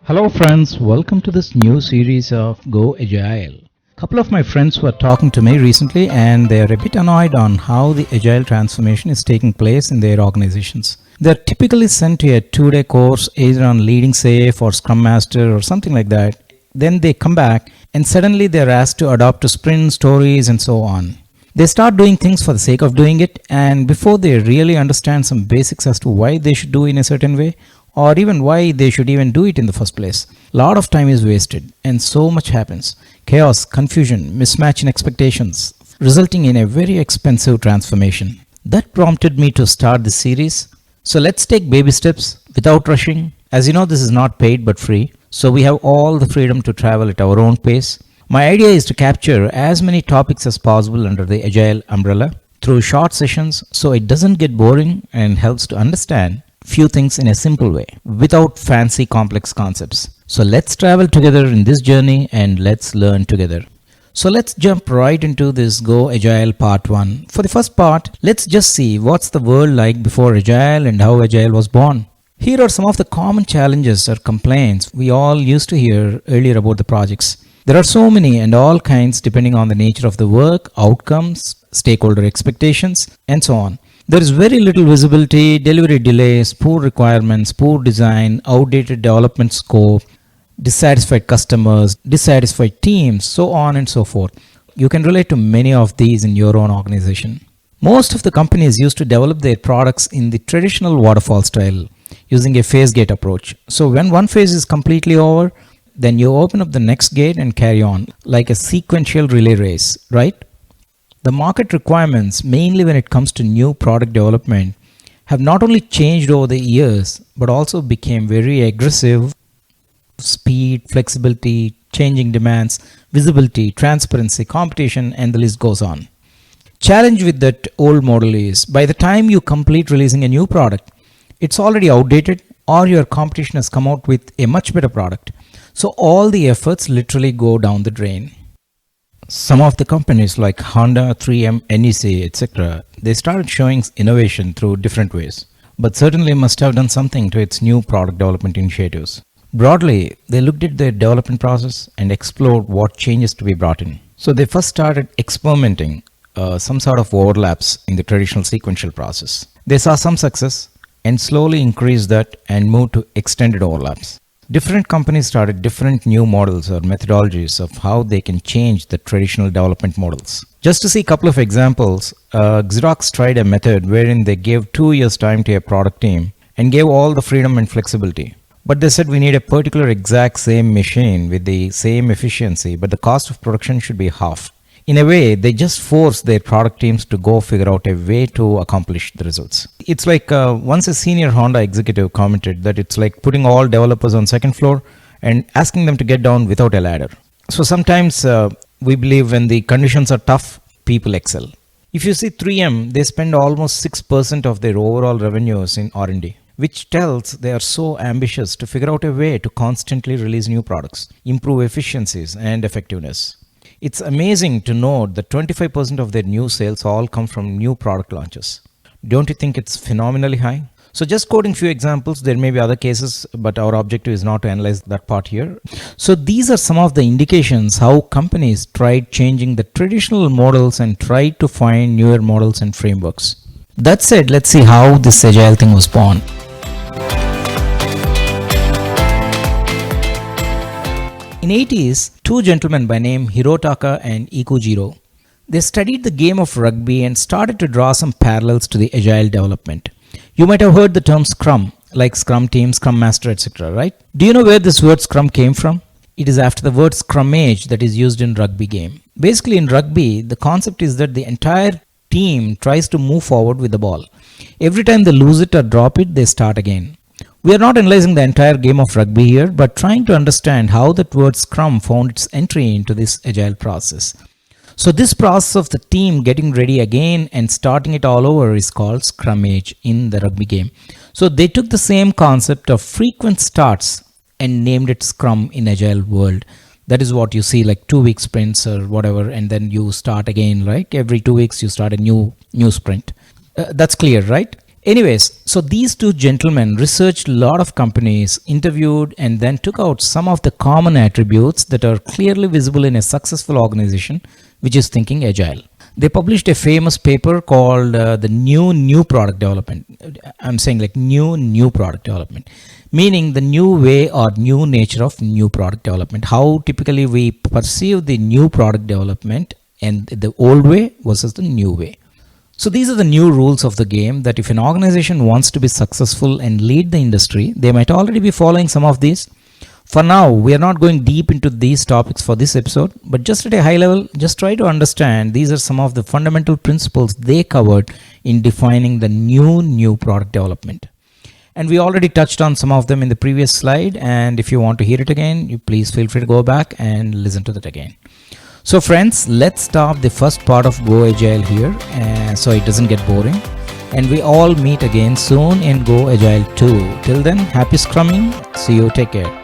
Hello friends, welcome to this new series of Go Agile. A couple of my friends were talking to me recently and they are a bit annoyed on how the agile transformation is taking place in their organizations. They're typically sent to a 2-day course either on Leading Safe or Scrum Master or something like that. Then they come back and suddenly they're asked to adopt to sprint stories and so on. They start doing things for the sake of doing it, and before they really understand some basics as to why they should do in a certain way or even why they should even do it in the first place, a lot of time is wasted and so much happens. Chaos, confusion, mismatch in expectations, resulting in a very expensive transformation. That prompted me to start this series. So let's take baby steps without rushing. As you know, this is not paid but free, so we have all the freedom to travel at our own pace. My idea is to capture as many topics as possible under the Agile umbrella through short sessions so it doesn't get boring and helps to understand few things in a simple way without fancy complex concepts. So let's travel together in this journey and let's learn together. So let's jump right into this Go Agile part 1. For the first part, let's just see what's the world like before Agile and how Agile was born. Here are some of the common challenges or complaints we all used to hear earlier about the projects. There are so many and all kinds depending on the nature of the work, outcomes, stakeholder expectations, and so on. There is very little visibility, delivery delays, poor requirements, poor design, outdated development scope, dissatisfied customers, dissatisfied teams, so on and so forth. You can relate to many of these in your own organization. Most of the companies used to develop their products in the traditional waterfall style using a phase gate approach. So when one phase is completely over, then you open up the next gate and carry on like a sequential relay race, right? The market requirements, mainly when it comes to new product development, have not only changed over the years, but also became very aggressive. Speed, flexibility, changing demands, visibility, transparency, competition, and the list goes on. Challenge with that old model is, by the time you complete releasing a new product, it's already outdated or your competition has come out with a much better product. So all the efforts literally go down the drain. Some of the companies like Honda, 3M, NEC, etc., they started showing innovation through different ways, but certainly must have done something to its new product development initiatives. Broadly, they looked at their development process and explored what changes to be brought in. So they first started experimenting some sort of overlaps in the traditional sequential process. They saw some success and slowly increased that and moved to extended overlaps. Different companies started different new models or methodologies of how they can change the traditional development models. Just to see a couple of examples, Xerox tried a method wherein they gave 2 years time to a product team and gave all the freedom and flexibility. But they said we need a particular exact same machine with the same efficiency, but the cost of production should be half. In a way, they just forced their product teams to go figure out a way to accomplish the results. It's like once a senior Honda executive commented that it's like putting all developers on second floor and asking them to get down without a ladder. So sometimes we believe when the conditions are tough, people excel. If you see 3M, they spend almost 6% of their overall revenues in R&D, which tells they are so ambitious to figure out a way to constantly release new products, improve efficiencies and effectiveness. It's amazing to note that 25% of their new sales all come from new product launches. Don't you think it's phenomenally high? So just quoting few examples, there may be other cases, but our objective is not to analyze that part here. So these are some of the indications how companies tried changing the traditional models and tried to find newer models and frameworks. That said, let's see how this agile thing was born. In 80s, two gentlemen by name Hirotaka and Ikujiro, they studied the game of rugby and started to draw some parallels to the agile development. You might have heard the term Scrum, like Scrum Team, Scrum Master, etc., right? Do you know where this word Scrum came from? It is after the word scrummage that is used in rugby game. Basically in rugby, the concept is that the entire team tries to move forward with the ball. Every time they lose it or drop it, they start again. We are not analyzing the entire game of rugby here, but trying to understand how that word Scrum found its entry into this agile process. So this process of the team getting ready again and starting it all over is called scrummage in the rugby game. So they took the same concept of frequent starts and named it Scrum in agile world. That is what you see like 2-week sprints or whatever, and then you start again, right? Every 2 weeks you start a new sprint. That's clear, right? Anyways, so these two gentlemen researched a lot of companies, interviewed, and then took out some of the common attributes that are clearly visible in a successful organization which is thinking agile. They published a famous paper called the new product development. I'm saying like new product development, meaning the new way or new nature of new product development. How typically we perceive the new product development and the old way versus the new way. So these are the new rules of the game that if an organization wants to be successful and lead the industry, they might already be following some of these. For now, we are not going deep into these topics for this episode, but just at a high level, just try to understand these are some of the fundamental principles they covered in defining the new product development. And we already touched on some of them in the previous slide, and if you want to hear it again, you please feel free to go back and listen to that again. So friends, let's start the first part of Go Agile here so it doesn't get boring. And we all meet again soon in Go Agile 2. Till then, happy scrumming. See you. Take care.